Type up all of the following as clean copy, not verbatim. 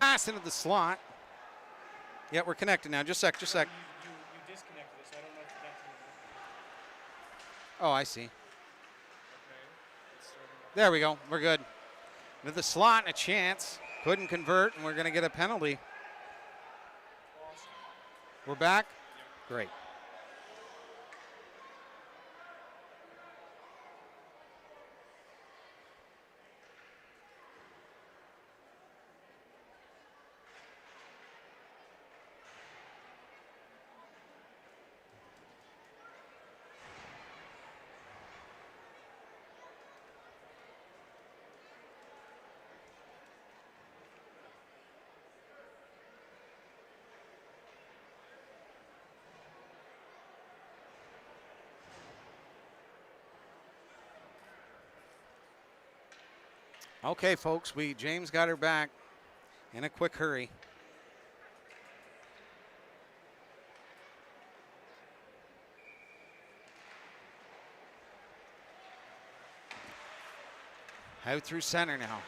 pass into the slot. Yeah, we're connected now. Just a sec. You disconnected it, so I don't know if you're connected. Oh, I see. Okay. It's starting up. There we go. We're good. With the slot and a chance. Couldn't convert, and we're going to get a penalty. Awesome. We're back? Great. Okay, folks, James got her back in a quick hurry. Out through center now.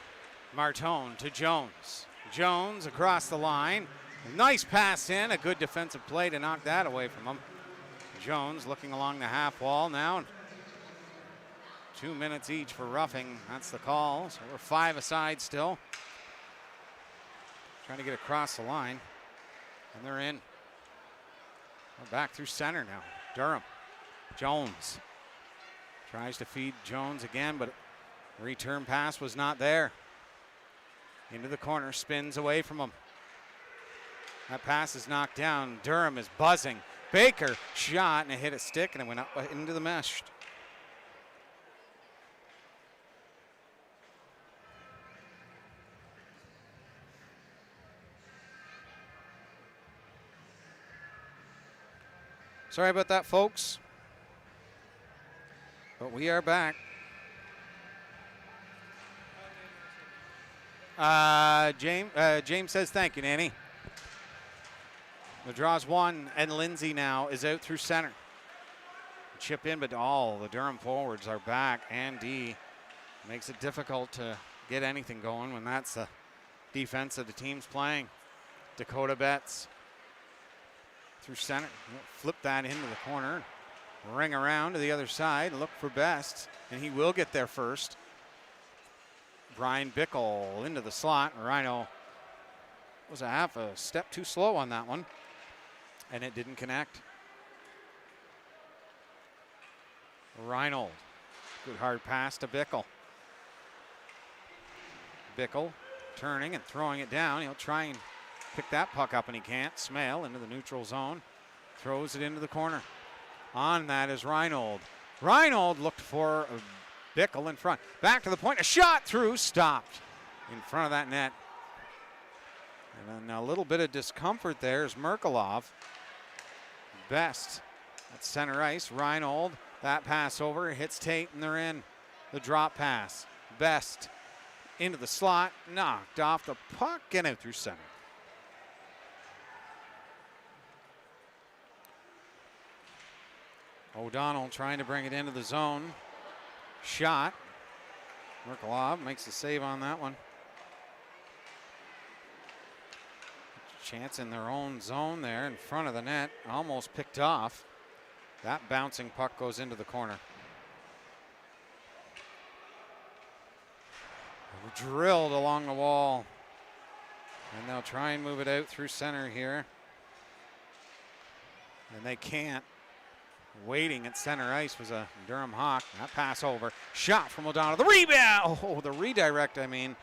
Martone to Jones. Jones across the line. Nice pass in, a good defensive play to knock that away from him. Jones looking along the half wall now. 2 minutes each for roughing. That's the call. So we're 5 aside still. Trying to get across the line. And they're in. We're back through center now. Durham. Jones. Tries to feed Jones again, but return pass was not there. Into the corner. Spins away from him. That pass is knocked down. Durham is buzzing. Baker shot and it hit a stick and it went up into the mesh. Sorry about that, folks. But we are back. James says thank you, Nanny. The draw's one, and Lindsay now is out through center. Chip in, but all the Durham forwards are back. And D makes it difficult to get anything going when that's the defense that the team's playing. Dakota Betts through center. Flip that into the corner. Ring around to the other side. Look for Best, and he will get there first. Brian Bickle into the slot. Rhino was a half a step too slow on that one, and it didn't connect. Reinhold, good hard pass to Bickle. Bickle turning and throwing it down. He'll try and pick that puck up, and he can't. Smale into the neutral zone, throws it into the corner. On that is Reinhold. Reinhold looked for Bickle in front. Back to the point, a shot through, stopped in front of that net. And then a little bit of discomfort there is Merkelov. Best at center ice. Reinhold, that pass over, hits Tate, and they're in. The drop pass. Best into the slot, knocked off the puck and out through center. O'Donnell trying to bring it into the zone. Shot. Merkelov makes a save on that one. Chance in their own zone there in front of the net. Almost picked off. That bouncing puck goes into the corner. Drilled along the wall. And they'll try and move it out through center here. And they can't. Waiting at center ice was a Durham Hawk. That pass over. Shot from O'Donnell. The rebound! Oh, the redirect, I mean.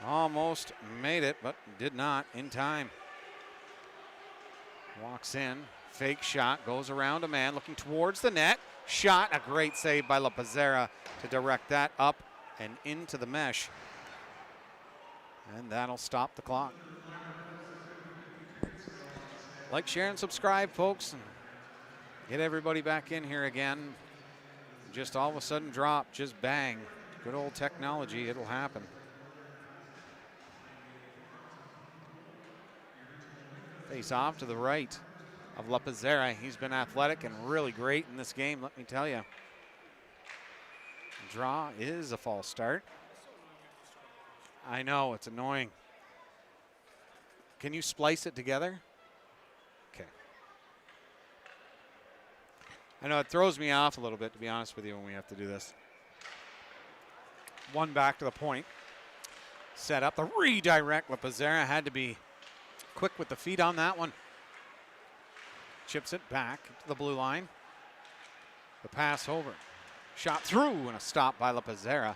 Almost made it, but did not in time. Walks in. Fake shot. Goes around a man looking towards the net. Shot. A great save by La Pizzera to direct that up and into the mesh. And that'll stop the clock. Like, share, and subscribe, folks. Get everybody back in here again. Just all of a sudden drop, just bang. Good old technology, it'll happen. Face off to the right of La Pizzera. He's been athletic and really great in this game, let me tell you. Draw is a false start. I know, it's annoying. Can you splice it together? Okay. I know it throws me off a little bit, to be honest with you, when we have to do this. One back to the point. Set up the redirect. Lapizzera had to be quick with the feet on that one. Chips it back to the blue line. The pass over. Shot through and a stop by Lapizzera.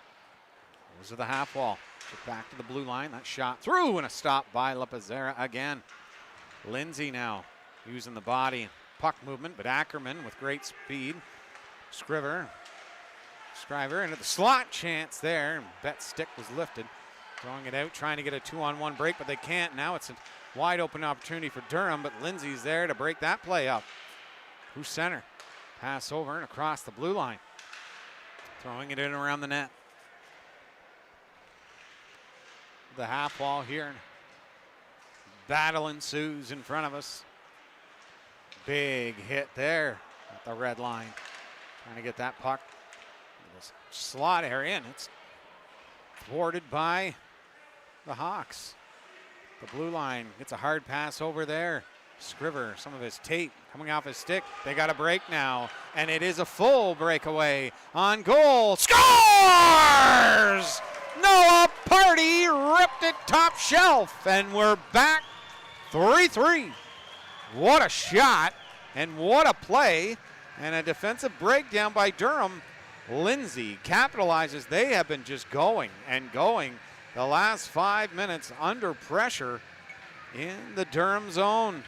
Goes to the half wall. Chip back to the blue line. That shot through and a stop by Lapizzera again. Lindsay now using the body. Puck movement, but Ackerman with great speed. Scriver into the slot, chance there. Bet's stick was lifted. Throwing it out, trying to get a 2-on-1 break, but they can't. Now it's a wide open opportunity for Durham, but Lindsay's there to break that play up. Who's center? Pass over and across the blue line. Throwing it in around the net. The half wall here. Battle ensues in front of us. Big hit there at the red line. Trying to get that puck in this slot area, and it's thwarted by the Hawks. The blue line gets a hard pass over there. Scriver, some of his tape coming off his stick. They got a break now, and it is a full breakaway on goal. Scores! Noah Party ripped it top shelf, and we're back 3-3. What a shot, and what a play, and a defensive breakdown by Durham. Lindsay capitalizes. They have been just going and going the last 5 minutes under pressure in the Durham zone.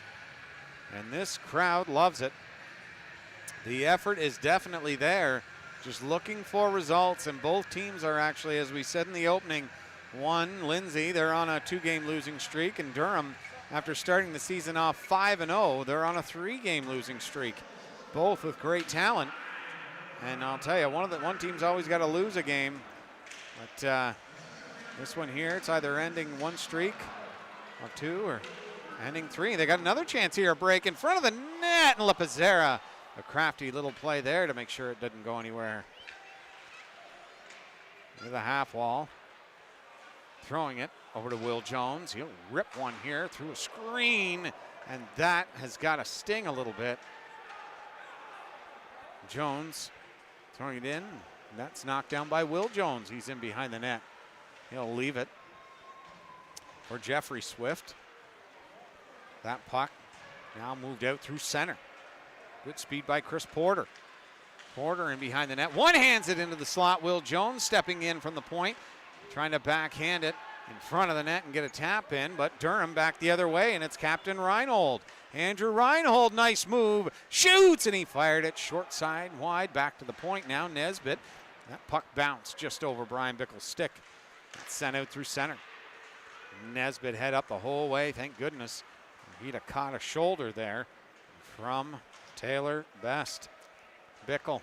And this crowd loves it. The effort is definitely there. Just looking for results, and both teams are actually, as we said in the opening, Lindsay, they're on a 2-game losing streak, and Durham, after starting the season off 5-0, they're on a 3-game losing streak. Both with great talent. And I'll tell you, one team's always got to lose a game. But this one here, it's either ending one streak or two or ending three. They got another chance here, a break in front of the net, and Lapizzera. A crafty little play there to make sure it didn't go anywhere. To the half wall. Throwing it over to Will Jones. He'll rip one here through a screen, and that has got to sting a little bit. Jones throwing it in. That's knocked down by Will Jones. He's in behind the net. He'll leave it for Jeffrey Swift. That puck now moved out through center. Good speed by Chris Porter. Porter in behind the net. One hands it into the slot. Will Jones stepping in from the point, trying to backhand it in front of the net and get a tap in, but Durham back the other way, and it's Captain Reinhold. Andrew Reinhold, nice move, shoots, and he fired it short side, wide, back to the point now. Nesbitt, that puck bounced just over Brian Bickle's stick. It's sent out through center. Nesbitt head up the whole way, thank goodness. He'd have caught a shoulder there from Taylor Best. Bickle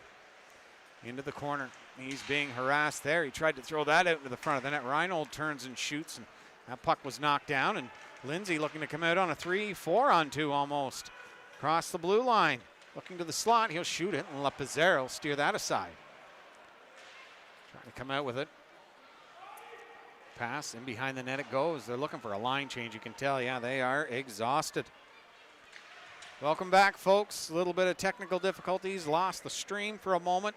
into the corner. He's being harassed there. He tried to throw that out into the front of the net. Reinhold turns and shoots, and that puck was knocked down. And Lindsay looking to come out on a 3-4-on-2 almost. Across the blue line. Looking to the slot. He'll shoot it, and Lapizzera will steer that aside. Trying to come out with it. Pass in behind the net it goes. They're looking for a line change. You can tell, yeah, they are exhausted. Welcome back, folks. A little bit of technical difficulties. Lost the stream for a moment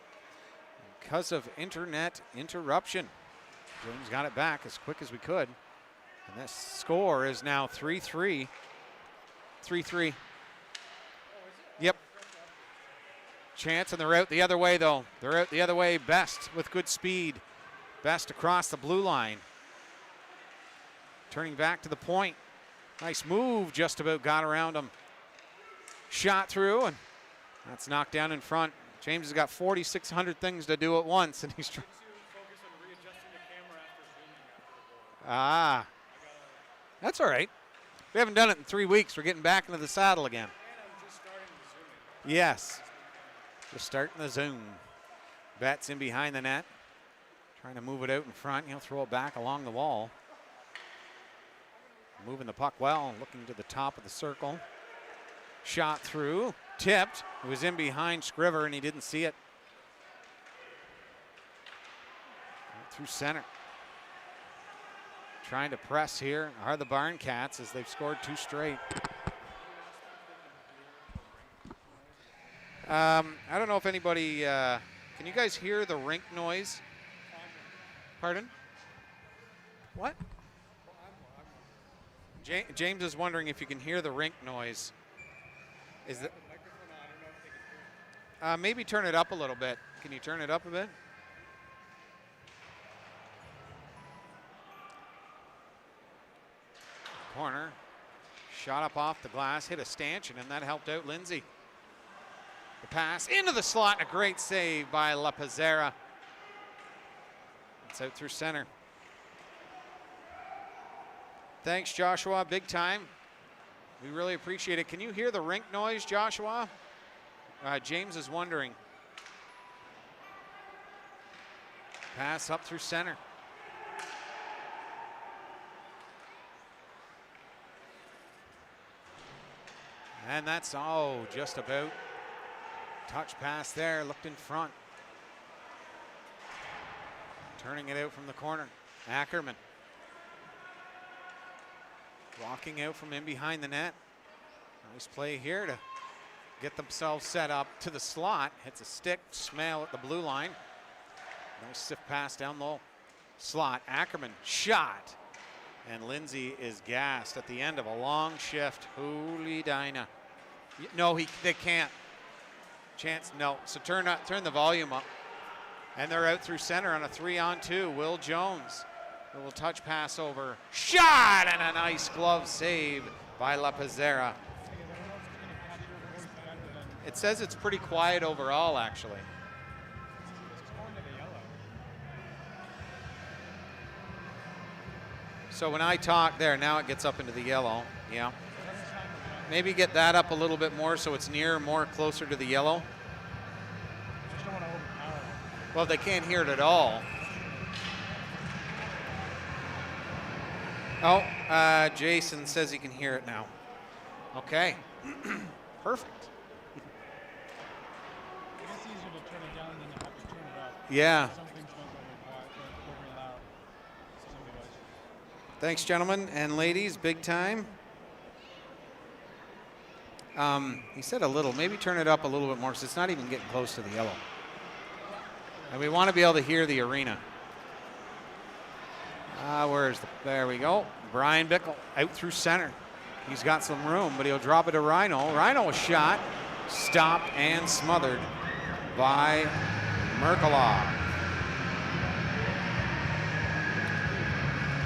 because of internet interruption. James got it back as quick as we could. And this score is now 3-3. 3-3. Yep. Chance, and they're out the other way, though. They're out the other way. Best with good speed. Best across the blue line. Turning back to the point. Nice move. Just about got around him. Shot through, and that's knocked down in front. James has got 4,600 things to do at once, and he's trying. Ah, that's all right. We haven't done it in 3 weeks. We're getting back into the saddle again. Yes, just starting the zoom. Betts in behind the net, trying to move it out in front. He'll throw it back along the wall. Moving the puck well, looking to the top of the circle. Shot through, tipped. It was in behind Scriver, and he didn't see it. Through center. Trying to press here are the Barncats as they've scored 2 straight. I don't know if anybody, can you guys hear the rink noise? Pardon? What? James is wondering if you can hear the rink noise. Is that? Maybe turn it up a little bit. Can you turn it up a bit? Corner. Shot up off the glass, hit a stanchion, and that helped out Lindsay. The pass into the slot, a great save by La Pizzera. It's out through center. Thanks, Joshua, big time. We really appreciate it. Can you hear the rink noise, Joshua? James is wondering. Pass up through center. And that's, just about. Touch pass there, looked in front. Turning it out from the corner. Ackerman. Walking out from in behind the net. Nice play here to get themselves set up to the slot. Hits a stick, Smale at the blue line. Nice stiff pass down low. Slot, Ackerman, shot. And Lindsay is gassed at the end of a long shift. Holy Dinah. No, they can't. Chance, no. So turn the volume up. And they're out through center on a 3-on-2. Will Jones. A little touch pass over. Shot! And a nice glove save by La Pizzera. It says it's pretty quiet overall, actually. So when I talk there, now it gets up into the yellow. Yeah. Maybe get that up a little bit more so it's more closer to the yellow. Well, they can't hear it at all. Oh, Jason says he can hear it now. Okay. Perfect. It's easier to turn it down than you have to turn it up. Yeah. Some things don't go very loud. Thanks, gentlemen and ladies. Big time. He said a little. Maybe turn it up a little bit more because it's not even getting close to the yellow. And we want to be able to hear the arena. There we go. Brian Bickle out through center. He's got some room, but he'll drop it to Rhino. Rhino, a shot, stopped and smothered by Merkelov.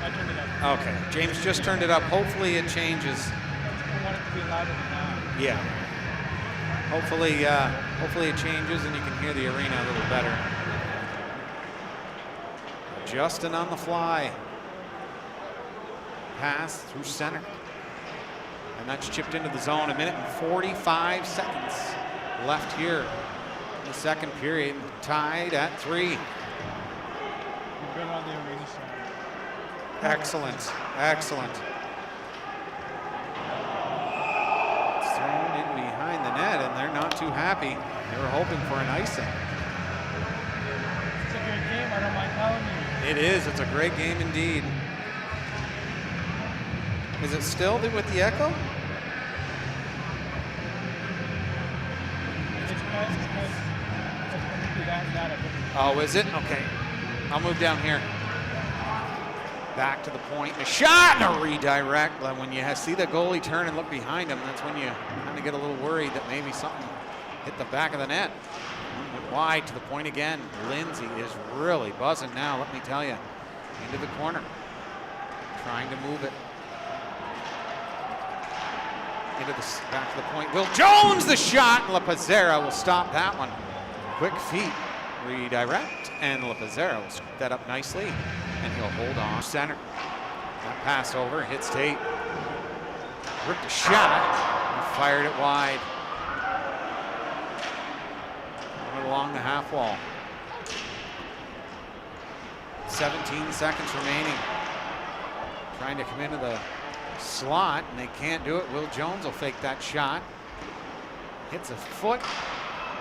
I turned it up. Okay, James just turned it up. Hopefully it changes. I want it to be louder than that. Yeah. Hopefully it changes and you can hear the arena a little better. Justin on the fly. Pass through center. And that's chipped into the zone. 1 minute and 45 seconds left here in the second period. Tied at 3. We've been on the arena side. Excellent. Excellent. It's thrown in behind the net, and they're not too happy. They were hoping for an icing. It's a great game, I don't mind telling you. It is. It's a great game indeed. Is it still with the echo? It's because Oh, is it? Okay. I'll move down here. Back to the point. A shot and a redirect. When you see the goalie turn and look behind him, that's when you kind of get a little worried that maybe something hit the back of the net. Went wide to the point again. Lindsay is really buzzing now, let me tell you. Into the corner. Trying to move it. Back to the point. Will Jones, the shot. La Pizzera will stop that one. Quick feet. Redirect. And La Pizzera will scoop that up nicely. And he'll hold on. Center. That pass over. Hits Tate. Ripped a shot. And fired it wide. Went along the half wall. 17 seconds remaining. Trying to come into the slot, and they can't do it. Will Jones will fake that shot. Hits a foot,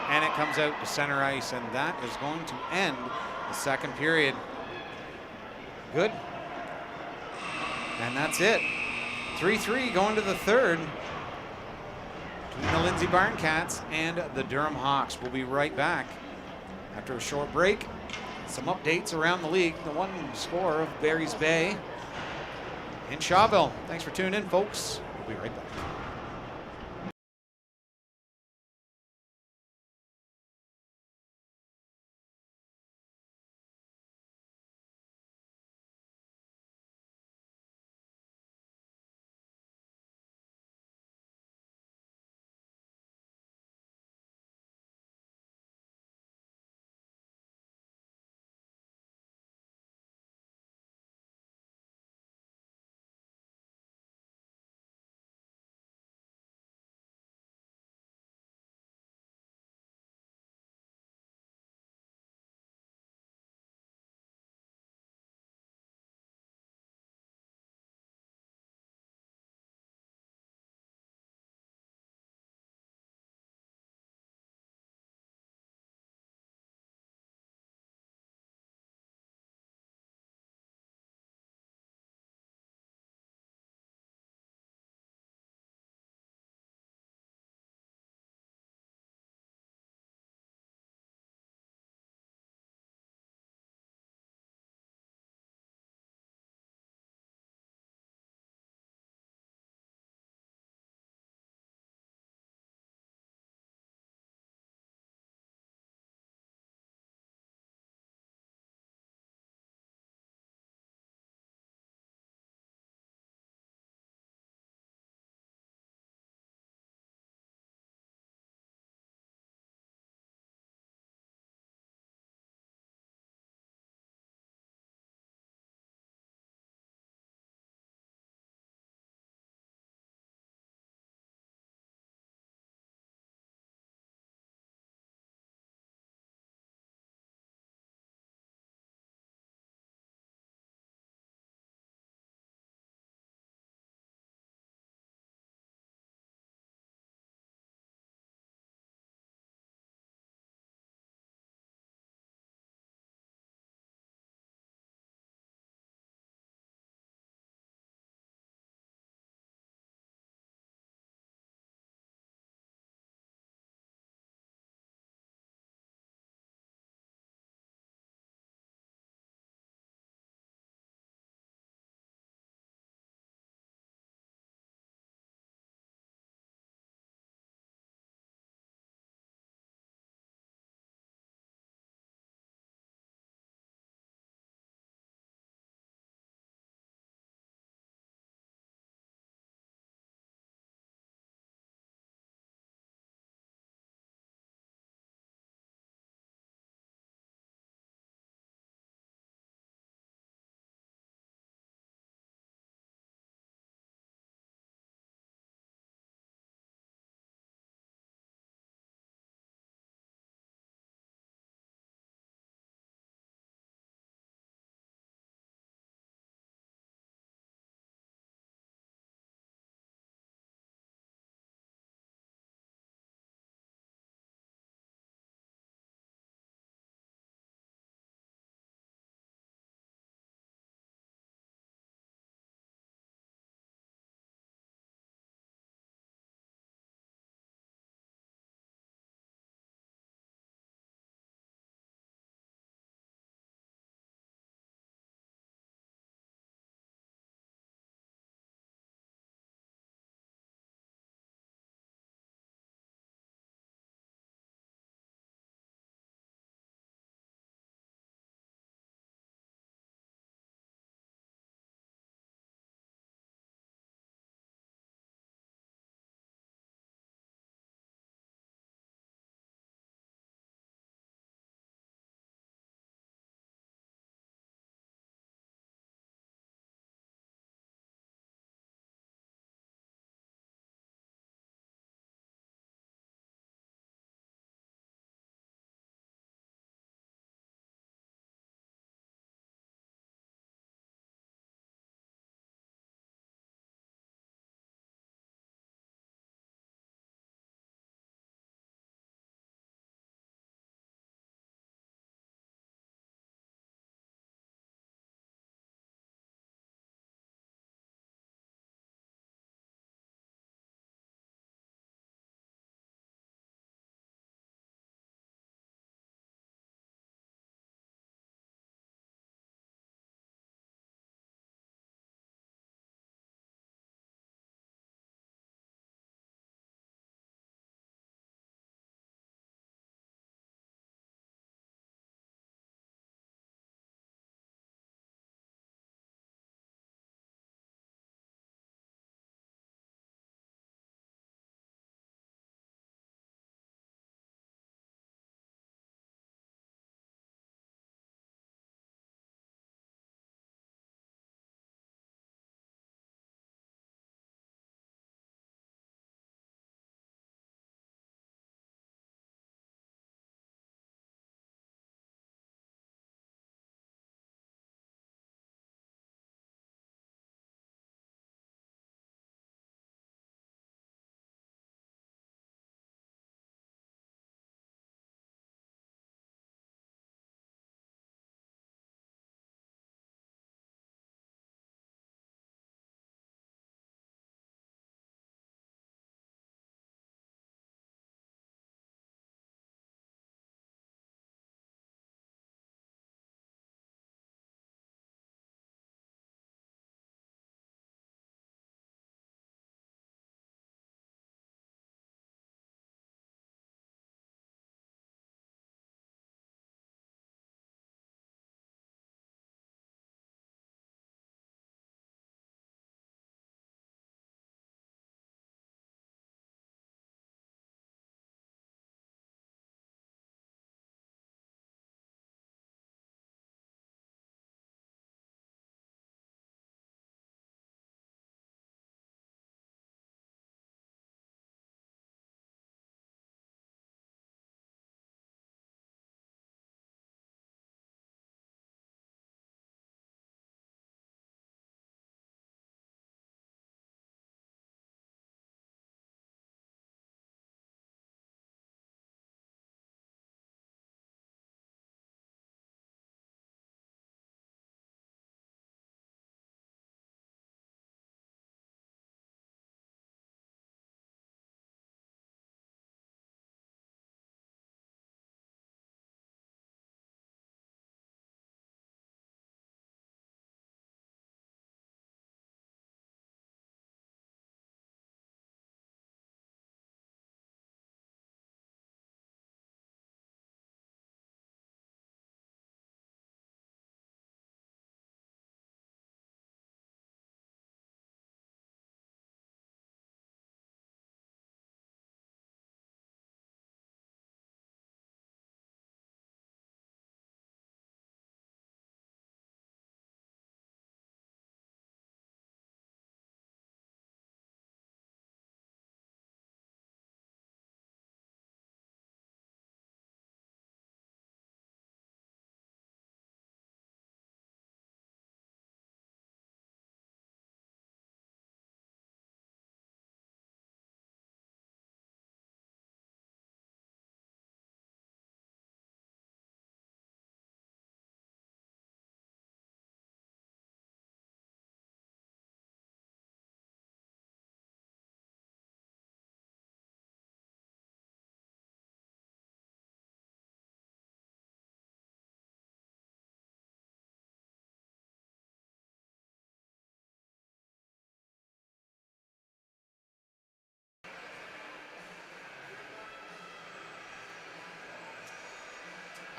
and it comes out to center ice, and that is going to end the second period. Good. And that's it. 3-3 going to the third between the Lindsay Barncats and the Durham Hawks. We'll be right back after a short break. Some updates around the league. The one score of Barry's Bay in Shawville. Thanks for tuning in, folks. We'll be right back.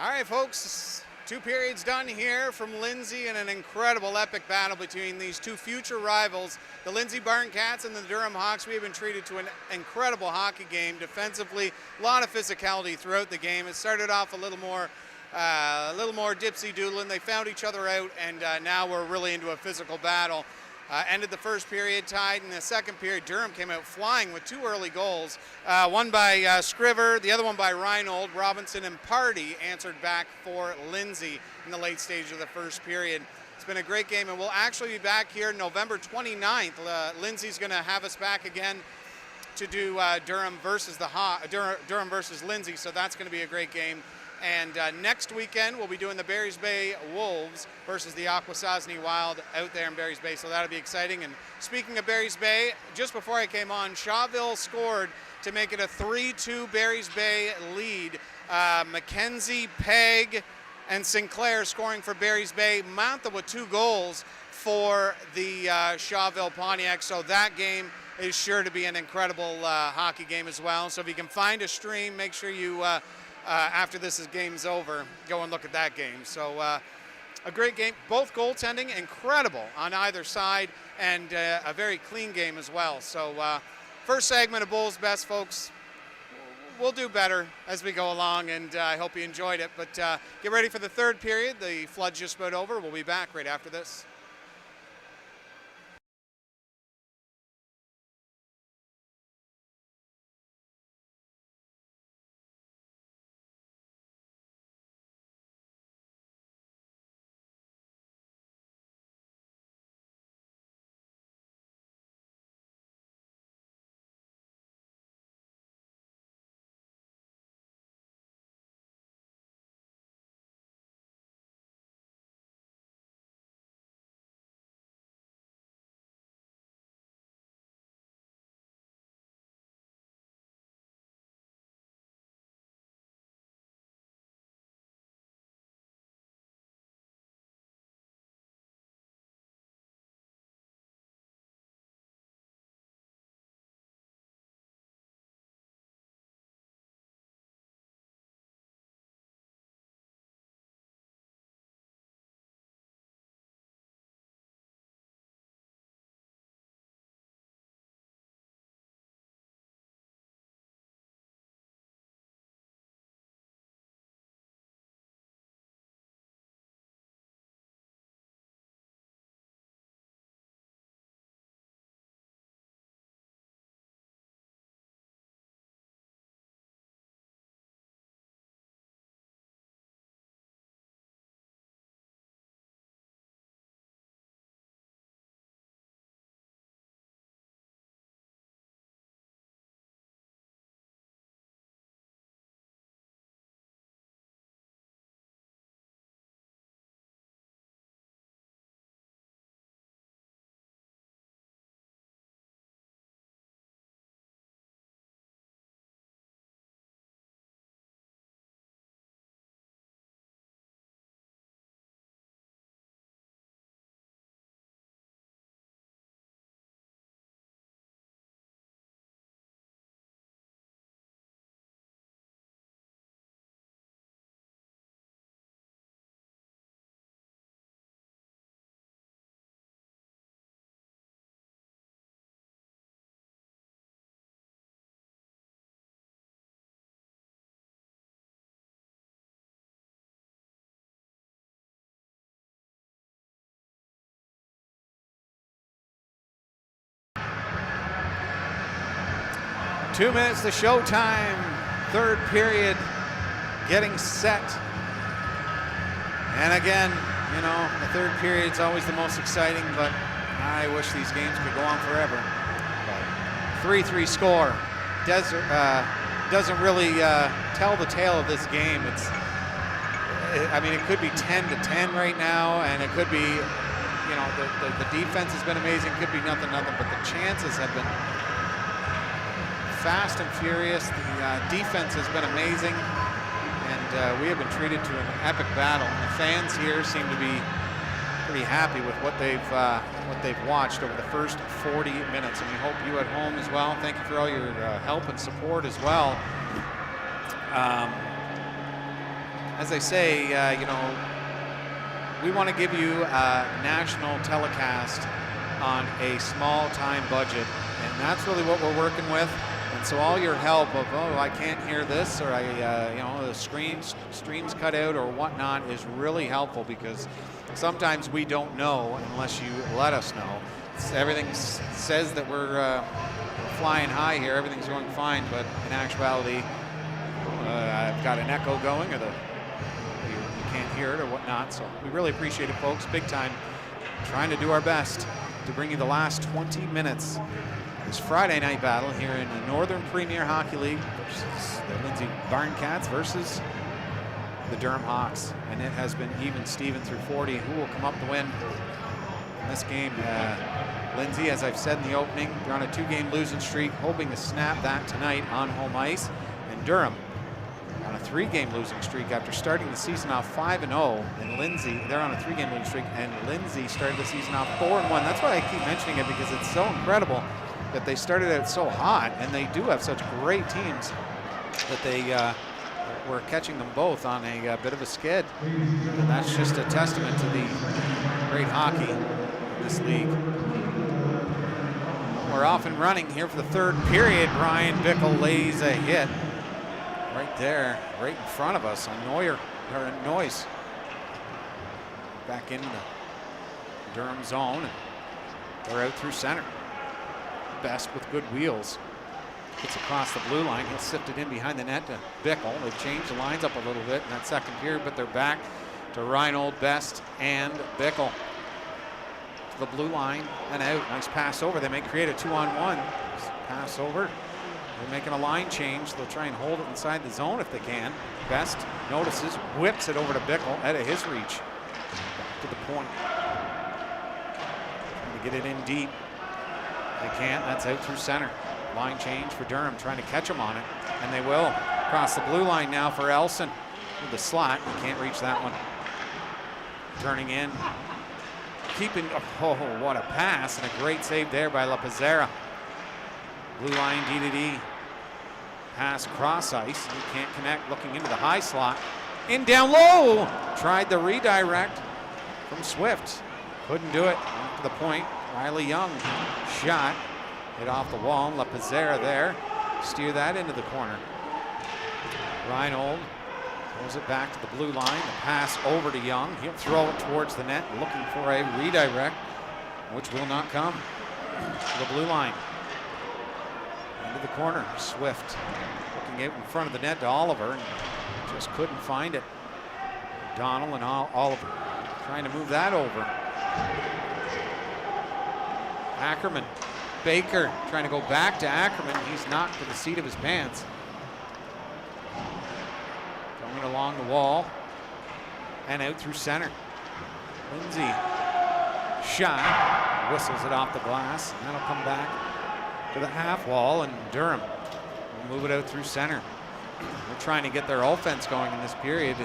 All right, folks, 2 periods done here from Lindsay, and an incredible epic battle between these two future rivals, the Lindsay Barncats and the Durham Hawks. We have been treated to an incredible hockey game defensively, a lot of physicality throughout the game. It started off a little more dipsy-doodling. They found each other out, and now we're really into a physical battle. Ended the first period tied. In the second period, Durham came out flying with 2 early goals. One by Scriver, the other one by Reinold. Robinson and Party answered back for Lindsay in the late stage of the first period. It's been a great game, and we'll actually be back here November 29th. Lindsay's going to have us back again to do Durham versus Lindsay, so that's going to be a great game. And next weekend, we'll be doing the Barry's Bay Wolves versus the Akwesasne Wild out there in Barry's Bay, so that'll be exciting. And speaking of Barry's Bay, just before I came on, Shawville scored to make it a 3-2 Barry's Bay lead. Mackenzie, Pegg, and Sinclair scoring for Barry's Bay. Mantha with 2 goals for the Shawville Pontiac, so that game is sure to be an incredible hockey game as well. So if you can find a stream, make sure you after this game's over, go and look at that game. So a great game. Both goaltending incredible on either side, and a very clean game as well. So first segment of Bulls Best, folks. We'll do better as we go along, and I hope you enjoyed it. But get ready for the third period. The flood's just about over. We'll be back right after this. Two minutes to showtime. Third period getting set. And again, you know, the third period's always the most exciting, but I wish these games could go on forever. But 3-3 score doesn't really tell the tale of this game. I mean, it could be 10-10 right now, and it could be, you know, the defense has been amazing. Could be nothing, but the chances have been fast and furious. The defense has been amazing, and we have been treated to an epic battle. And the fans here seem to be pretty happy with what they've watched over the first 40 minutes, and we hope you at home as well. Thank you for all your help and support as well. as I say, we want to give you a national telecast on a small time budget, and that's really what we're working with. And so all your help of, I can't hear this, or the stream's cut out or whatnot is really helpful, because sometimes we don't know unless you let us know. Everything says that we're flying high here, everything's going fine, but in actuality, I've got an echo going, or you can't hear it or whatnot. So we really appreciate it, folks, big time. Trying to do our best to bring you the last 20 minutes. This Friday night battle here in the Northern Premier Hockey League versus the Lindsay Barncats versus the Durham Hawks. And it has been even Steven through 40. Who will come up to win in this game? Lindsay, as I've said in the opening, they're on a 2-game losing streak, hoping to snap that tonight on home ice. And Durham on a 3-game losing streak after starting the season off 5-0. And Lindsay, they're on a 3-game losing streak, and Lindsay started the season off 4-1. That's why I keep mentioning it, because it's so incredible that they started out so hot, and they do have such great teams that they were catching them both on a bit of a skid. And that's just a testament to the great hockey in this league. We're off and running here for the third period. Brian Bickle lays a hit right there, right in front of us on Noise. Back into the Durham zone. They're out through center. Best with good wheels. Gets across the blue line. He'll sift it in behind the net to Bickle. They've changed the lines up a little bit in that second period, but they're back to Reinhold, Best, and Bickle. To the blue line and out. Nice pass over. They may create a 2-on-1. Pass over. They're making a line change. They'll try and hold it inside the zone if they can. Best notices, whips it over to Bickle out of his reach. Back to the point. Trying to get it in deep. They can't. That's out through center. Line change for Durham, trying to catch them on it, and they will. Across the blue line now for Elson with the slot. You can't reach that one. Turning in, keeping. Oh, what a pass, and a great save there by La Pizzera. Blue line D-to-D. Pass cross ice. You can't connect. Looking into the high slot. In down low. Tried the redirect from Swift. Couldn't do it. To the point. Riley Young shot. Hit off the wall. La Pizzera there. Steer that into the corner. Reinhold throws it back to the blue line. The pass over to Young. He'll throw it towards the net, looking for a redirect, which will not come. To the blue line. Into the corner. Swift looking out in front of the net to Oliver, and just couldn't find it. Donald and Oliver trying to move that over. Ackerman. Baker trying to go back to Ackerman. He's knocked to the seat of his pants. Going along the wall and out through center. Lindsay shot, whistles it off the glass, and that'll come back to the half wall, and Durham will move it out through center. They're trying to get their offense going in this period.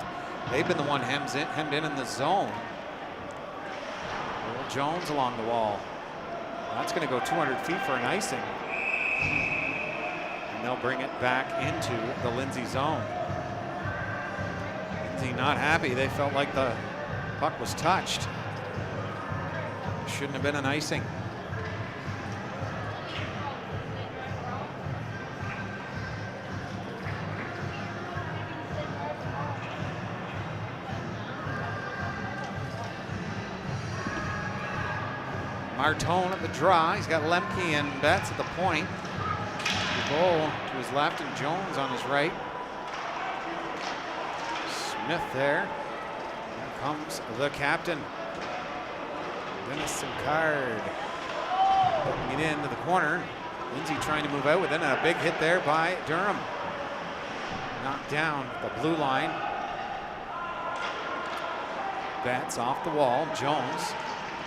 They've been the one hemmed in the zone. Will Jones along the wall. That's going to go 200 feet for an icing. And they'll bring it back into the Lindsay zone. Lindsay not happy. They felt like the puck was touched. Shouldn't have been an icing. Martone at the draw. He's got Lemke and Betts at the point. Dubois to his left and Jones on his right. Smith there. Here comes the captain. Dennis Sincard putting it into the corner. Lindsay trying to move out with it, and a big hit there by Durham. Knocked down the blue line. Betts off the wall. Jones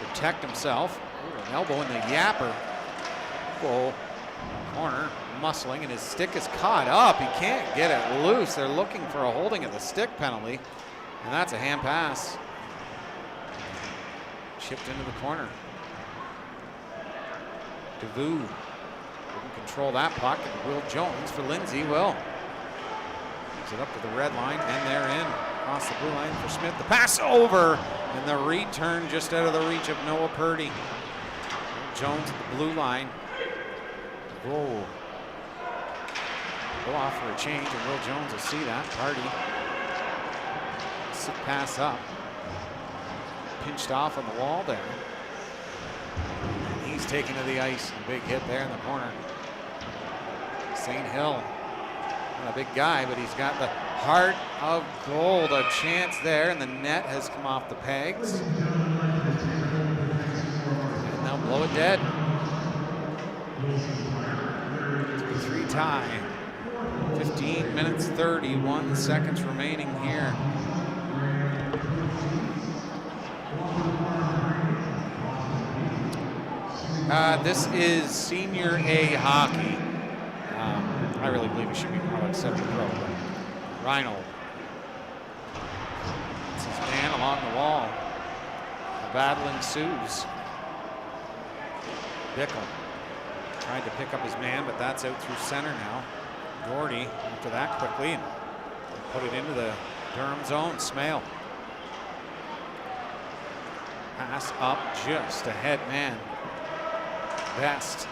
protect himself. Ooh, an elbow in the yapper. Goal corner, muscling, and his stick is caught up. He can't get it loose. They're looking for a holding of the stick penalty, and that's a hand pass. Chipped into the corner. DeVue couldn't control that puck, and Will Jones for Lindsay will. Gives it up to the red line, and they're in. Across the blue line for Smith. The pass over, and the return just out of the reach of Noah Purdy. Jones at the blue line. Whoa. Go off for a change, and Will Jones will see that. Purdy. Sick pass up. Pinched off on the wall there. And he's taken to the ice. A big hit there in the corner. St. Hill. Not a big guy, but he's got the heart of gold. A chance there, and the net has come off the pegs. And they'll blow it dead. 3-3 tie. 15 minutes, 31 seconds remaining here. This is Senior A hockey. I really believe it should be more like semi-pro. Reinhold. It's his man along the wall. The battle ensues. Bickle tried to pick up his man, but that's out through center now. Doherty after that quickly and put it into the Durham zone. Smale. Pass up just ahead, man. Best.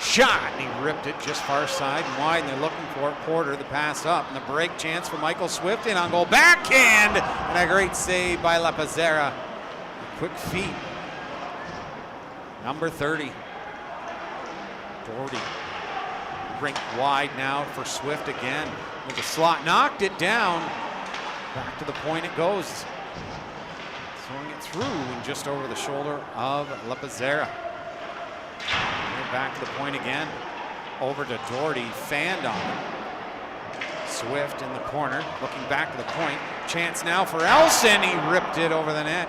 Shot, and he ripped it just far side and wide, and they're looking for it. Porter, the pass up, and the break chance for Michael Swift in on goal. Backhand, and a great save by Lepazzera. Quick feet. Number 30. Doherty. Rink wide now for Swift again. With the slot, knocked it down. Back to the point it goes. Throwing it through and just over the shoulder of Lepazzera. Back to the point again. Over to Doherty, fanned on him. Swift in the corner, looking back to the point. Chance now for Elson. He ripped it over the net.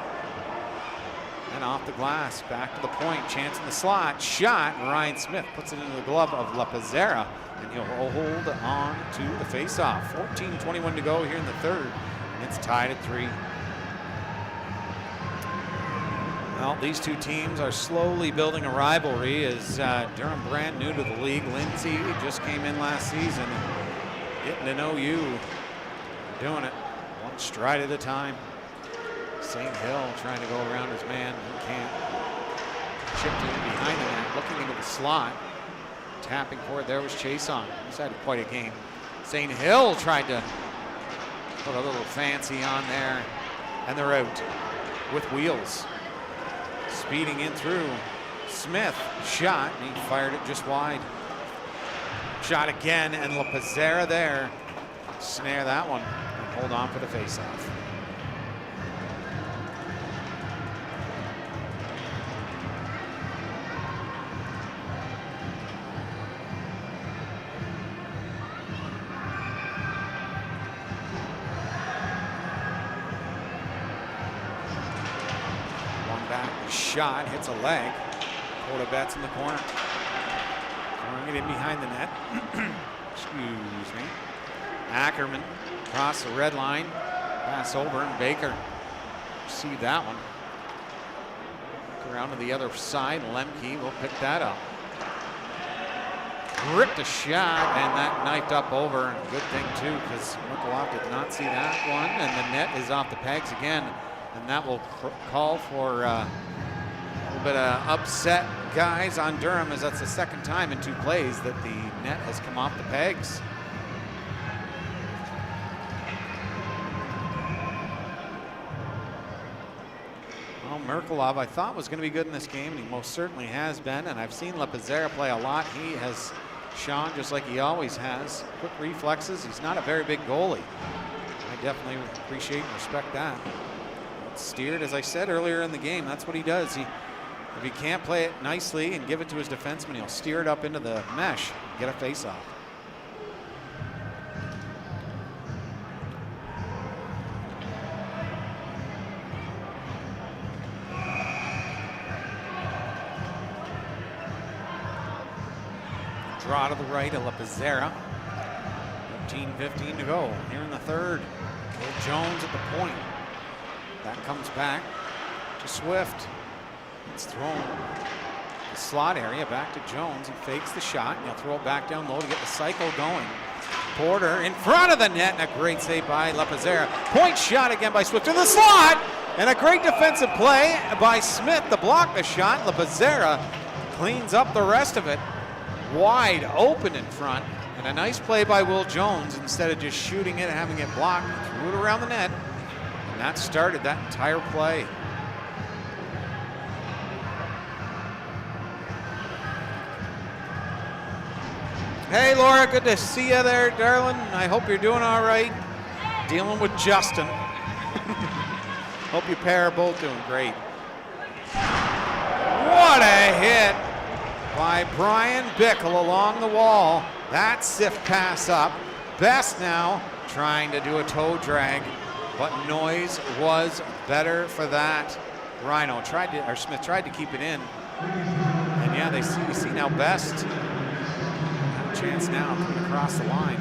And off the glass, back to the point. Chance in the slot, shot. Ryan Smith puts it into the glove of Lepazzera, and he'll hold on to the faceoff. 14:21 to go here in the third, and it's tied at 3. Well, these two teams are slowly building a rivalry as Durham, brand new to the league. Lindsay just came in last season, getting to know you, doing it one stride at a time. St. Hill trying to go around his man, he can't. Chipped it in behind the net, looking into the slot, tapping for it. There was Chason. He's had quite a game. St. Hill tried to put a little fancy on there, and they're out with wheels. Speeding in through. Smith shot, and he fired it just wide. Shot again, and Lepazzera there. Snare that one and hold on for the faceoff. Shot, hits a leg. Porter-Betts in the corner. Throwing it in behind the net. Excuse me. Ackerman across the red line. Pass over, and Baker received that one. Look around to the other side. Lemke will pick that up. Ripped a shot, and that knifed up over. And good thing, too, because Merkelhoff did not see that one. And the net is off the pegs again. And that will call for a little bit of upset guys on Durham, as that's the second time in 2 plays that the net has come off the pegs. Well, Merkelhoff I thought was going to be good in this game, and he most certainly has been. And I've seen Lepazzera play a lot. He has shone just like he always has. Quick reflexes. He's not a very big goalie. I definitely appreciate and respect that. Steered, as I said earlier in the game, that's what he does. If he can't play it nicely and give it to his defenseman, he'll steer it up into the mesh and get a face-off. Draw to the right of Lepazzera. 13:15 to go here in the third. Will Jones at the point. That comes back to Swift. It's thrown the slot area back to Jones. He fakes the shot, and he'll throw it back down low to get the cycle going. Porter in front of the net, and a great save by Lapizzera. Point shot again by Swift in the slot, and a great defensive play by Smith to block the shot. Lapizzera cleans up the rest of it. Wide open in front, and a nice play by Will Jones. Instead of just shooting it and having it blocked, he threw it around the net, and that started that entire play. Hey Laura, good to see you there, darling. I hope you're doing all right. Dealing with Justin. Hope you pair are both doing great. What a hit by Brian Bickle along the wall. That sift pass up. Best now trying to do a toe drag, but Noyes was better for that. Smith tried to keep it in. And yeah, you see now Best. Chance now coming across the line.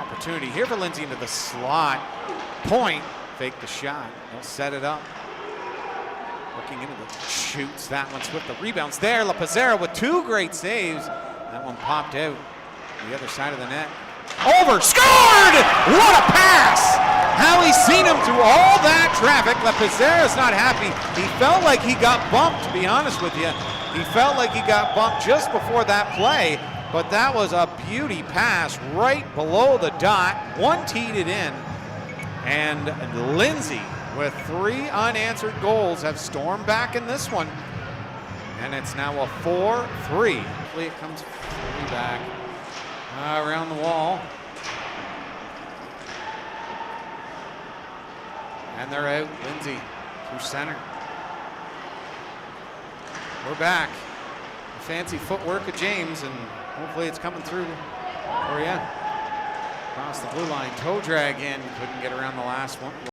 Opportunity here for Lindsay into the slot. Point, fake the shot. They'll set it up. Looking into the shoots. That one Swift. The rebounds there. Lapizzera with 2 great saves. That one popped out the other side of the net. Over, scored! What a pass! How he's seen him through all that traffic. Lapizzera's not happy. He felt like he got bumped, to be honest with you. He felt like he got bumped just before that play, but that was a beauty pass right below the dot. One teed it in, and Lindsay with 3 unanswered goals have stormed back in this one, and it's now a 4-3. Hopefully it comes fully back around the wall. And they're out. Lindsay through center. We're back. The fancy footwork of James, and hopefully it's coming through for you. Across the blue line, toe drag in, couldn't get around the last one.